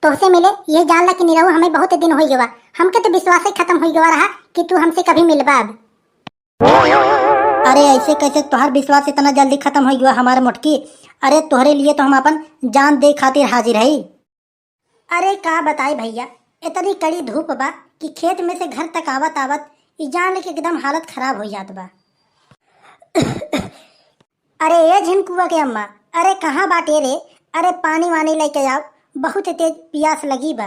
तोहसे मिले ये जानला कि निरहु हमें बहुत दिन हो गवा। हमके तो विश्वास ही खत्म हो गवा रहा कि तू हमसे कभी मिलबा अब। अरे ऐसे कैसे तोहर विश्वास इतना जल्दी खत्म हो गया हमारे मोटकी। अरे तोहरे लिए तो हम अपन जान दे खातिर हाजिर है। अरे का बताए भैया, इतनी कड़ी धूप बा कि खेत में से घर तक आवत आवत ई जान के एकदम हालत खराब हो जात बा। अरे ये झिनकुआ के अम्मा, अरे कहाँ बाटे रे? अरे पानी वानी लेके आओ, बहुत तेज प्यास लगी बा।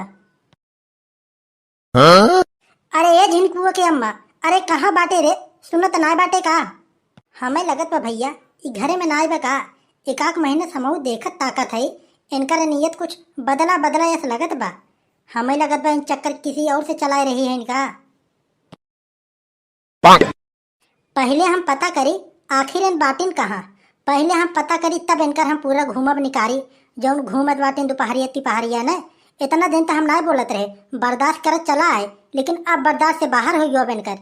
अरे ये झिनकुआ के अम्मा, अरे कहाँ बाटे रे? सुनत नाय बाटे का? हमें लगत बा भैया ई घरे में नाय बा का। एकाक महीने समूह देखत ताकत है, इनकर नियत कुछ बदला बदला ऐसा लगत बा। हमें लगत बा इन चक्कर किसी और से चलाए रही है इनका। पहले हम पता करी आखिर इन बाटिन कहाँ। पहले हम पता करी तब इनकर हम पूरा घूमब निकारी। जौन घूमत बाटिन दोपहरिया तिपहरिया न, इतना दिन तो हम ना बोलत रहे, बर्दाश्त करत चला आए, लेकिन अब बर्दाश्त से बाहर हो गया इनकर।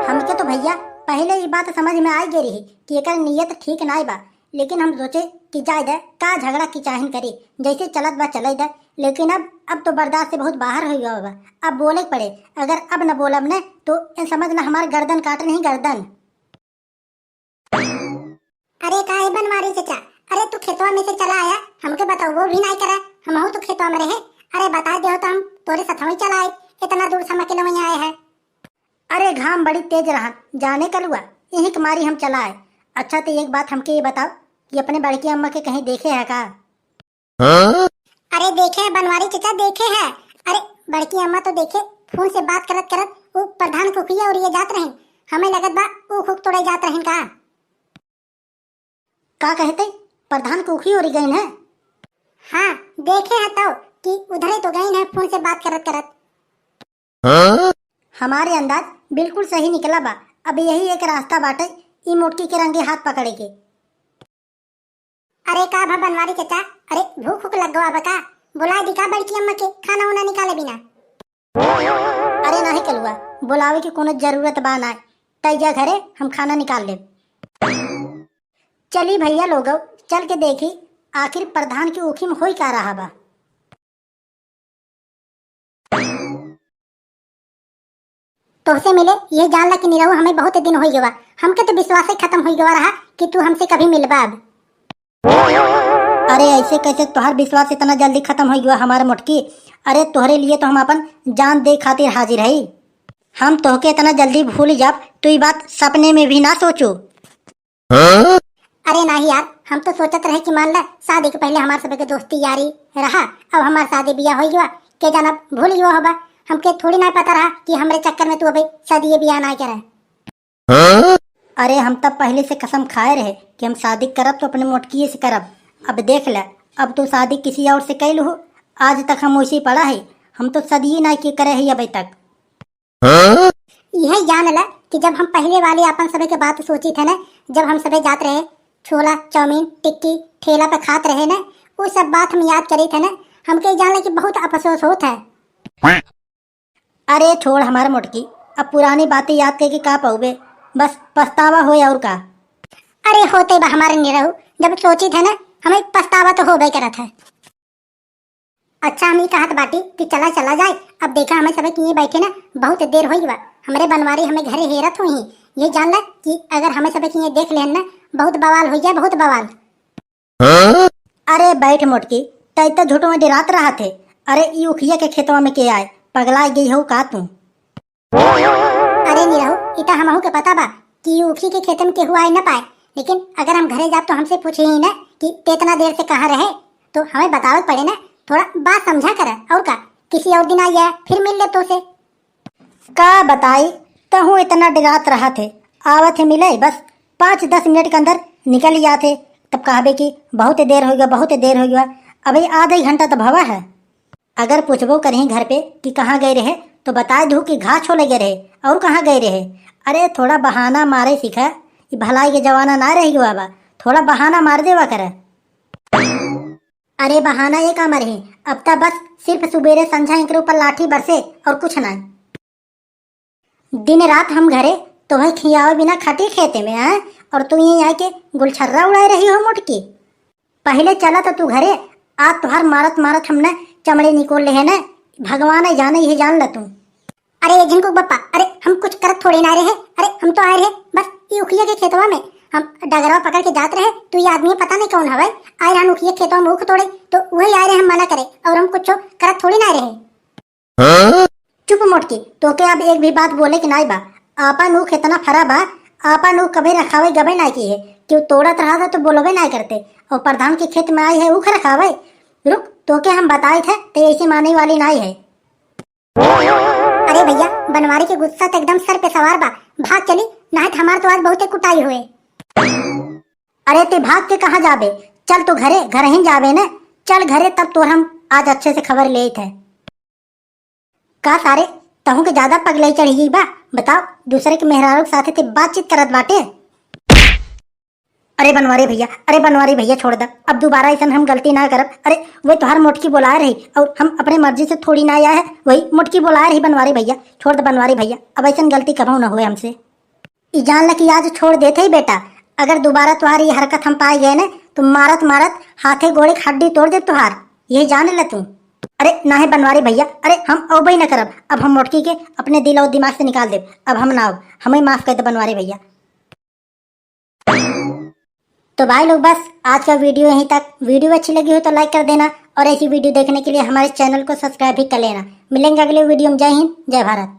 हमके तो भैया पहले ये बात समझ में आई गई रही कि एकर नियत ठीक ना बा, लेकिन हम सोचे कि जाए दे का झगड़ा की चाहन करी, जैसे चलत बा चले दे। लेकिन अब तो बर्दाश्त से बहुत बाहर हो गया बा। अब बोले पड़े, अगर अब न बोलब न तो समझना हमार गर्दन काट नहीं गर्दन। अरे का है बनवारी चचा, अरे तू खेतवा में से चला आया, हमके बताओ वो भी नहीं करा। हम तो खेतवा में रहे, अरे बता दे तो हम तोरे साथ ही चला आए, इतना दूर समय के लिए आए हैं। अरे घाम बड़ी तेज रहा, जाने का लुआ यही कमारी हम चला आए। अच्छा तो एक बात हमके ये बताओ कि अपने बड़की अम्मा के कहीं देखे है का? अरे देखे है बनवारी चचा, देखे है। अरे बड़की अम्मा तो देखे, फोन से बात करत करत वो प्रधान कुकिया और ये जात रहे। हमें लगत बा वो खुद तोड़े जात रहे का कहते प्रधान कुखी और गई है? हाँ देखे है तो कि उधरे तो गई है फोन से बात करत करत। हमारे अंदाज बिल्कुल सही निकला बा। अब यही एक रास्ता बाटे ई मोटकी के रंगे हाथ पकड़े के। अरे का भा बनवारी चचा, अरे भूख भूख लग गवा बका, बुला दिखा बड़की अम्मा के खाना उना निकाले बिना। अरे नहीं कलुआ, बुलावे की कोनो जरूरत बा ना, तैजा घरे हम खाना निकाल ले। चली भैया लोगो, चल के देखी आखिर प्रधान की ऊखी में होई का रहा बा। तोहसे मिले ये जानला कि निरहु हमें बहुत दिन हो गवा। हमके तो विश्वास ही खत्म हो गवा रहा कि तू हमसे कभी मिलबा अब। अरे ऐसे कैसे तोहर विश्वास इतना जल्दी खत्म हो गया हमारे मोटकी। अरे तोहरे लिए तो हम अपन जान दे खातिर हाजिर है। हम तोहके इतना जल्दी भूल जाब तो ये बात सपने में भी ना सोचो। अरे नहीं यार, हम तो सोचत रहे कि मान ला शादी के पहले हमारे सबके दोस्ती यारी रहा, अब हमार शादी ब्याह हो गया, के जाना भूल गयो होगा। हमके थोड़ी ना पता रहा कि हमरे चक्कर में तू अभी शादी ब्याह ना करे। अरे हम तब पहले से कसम खाए रहे कि हम शादी करब तो अपने मोटकी से करब। अब देख ले, अब तो शादी किसी और से कैल हो, आज तक हम उसी पड़ा है। हम तो शादी ना की करे है अभी तक। यही जान ला कि जब हम पहले वाले अपन सभी के बात सोची थे ना, जब हम सभी जात रहे छोला चाउमीन टिक्की ठेला पे खात रहे ना, वो सब बात हम याद करी थे ना, हमके जान कि बहुत अफसोस होता है। अरे छोड़ हमारे मोटकी, अब पुरानी बातें याद करके का पाओगे, बस पछतावा हो और का। अरे होते बा हमारे निरहु, जब सोची थे ना हमें पछतावा तो हो गई करा था। अच्छा हम ये कहत बाटी कि चला चला जाए। अब देखा हमें सब किए बैठे ना, बहुत देर हो गई, हमारे बनवारी हमें घरे हेरत हुई। ये जान ला कि अगर हमें सब किए देख लेन ना, बहुत बवाल हो जाए, बहुत बवाल। अरे बैठ मोटकी, तय तो झूठों में डरात रहा थे। अरे ये उखिया के खेतवा में के आए, पगला गई हो का तू? अरे निरहु इता हमहू के पता बा कि उखी के खेत में केहू आए न पाए, लेकिन अगर हम घरे जाब तो हमसे पूछे ही ना कि इतना देर से कहाँ रहे, तो हमें बतावत पड़े ना, थोड़ा बात समझा कर। और का किसी और दिन आ जाए फिर मिल ले तो से। का बताई कहूँ इतना डरात रहा थे, आवत है मिले बस 5-10 मिनट के अंदर निकल जाते, तब कहबे कि बहुत देर हो गया, बहुत देर हो गया। अभी आधा घंटा तो भवा है। अगर पूछबो करें घर पे कि कहाँ गए रहे तो बता दू कि घास छोले गए रहे और कहाँ गए रहे। अरे थोड़ा बहाना मारे सीखा, ये भलाई के जमाना ना रही बाबा, थोड़ा बहाना मार देवा करे। अरे बहाना ये काम रहे, अब तक बस सिर्फ सुबेरे संझा इनके ऊपर लाठी बरसे और कुछ ना। दिन रात हम घरे तो वही खियावे बिना खटी खेते में आए, और तू यहीं आके गुलछर्रा उड़ाए रही हो मोटकी। पहले चला तो तू घरे, आज तुहार मारत मारत हमने चमड़े निकोल ले है ना, भगवान है जाने ये जान ल तू। अरे ये झिनकुक बप्पा, अरे हम कुछ करत थोड़ी ना रहे, अरे हम तो आए रहे बस ये उखिया के खेतवा में, हम डगरवा पकड़ के जात रहे, तो ये आदमी पता नहीं कौन हवे, आए रहन उखिया खेतवा में उख तोड़े, तो वही आए रहे हम मना करे, और हम कुछ करत थोड़ी ना रहे। चुप मोटकी, तो के अब एक भी बात बोले कि नहीं बा। आपा नुख इतना फरा बा, आपा नुख कभी रखावे गबे ना की है, क्यों तोड़त रहा था तो बोलोगे ना करते, और प्रधान के खेत में आई है उख रखावे। रुक, तो के हम बताए थे तो ऐसी माने वाली नहीं है। अरे भैया बनवारी के गुस्सा तो एकदम सर पे सवार बा, भाग चली, नहीं तो हमार तो आज बहुत कुटाई हुए। अरे ते भाग के कहाँ जाबे, चल तू घरे, घर ही जाबे न, चल घरे, तब तो हम आज अच्छे से खबर ले थे। का सारे तहु के ज्यादा पगले चढ़ी गई बा, बताओ दूसरे के मेहरारू के साथे ते बातचीत करत बाटे। अरे बनवारी भैया, अरे बनवारी भैया छोड़ द, अब दोबारा ऐसा हम गलती ना करब। अरे वही तुहार मोटकी बुला रही, और हम अपने मर्जी से थोड़ी ना आया है, वही मोटकी बुला रही। बनवारी भैया छोड़ द बनवारी भैया, अब ऐसा गलती कभी ना हुए हमसे। ई जान ल कि आज छोड़ देते ही बेटा, अगर दोबारा तुम्हारी हरकत हम पाए गए ना तो मारत मारत हाथे गोड़े हड्डी तोड़ दे तुहार, यही जान ल तू। अरे ना है बनवारी भैया, अरे हम अब ही न करब, अब हम मोटकी के अपने दिल और दिमाग से निकाल दे, अब हम ना, हमें माफ कर दे बनवारी भैया। तो भाई लोग बस आज का वीडियो यहीं तक। वीडियो अच्छी लगी हो तो लाइक कर देना, और ऐसी वीडियो देखने के लिए हमारे चैनल को सब्सक्राइब भी कर लेना। मिलेंगे अगले वीडियो में। जय हिंद, जय भारत।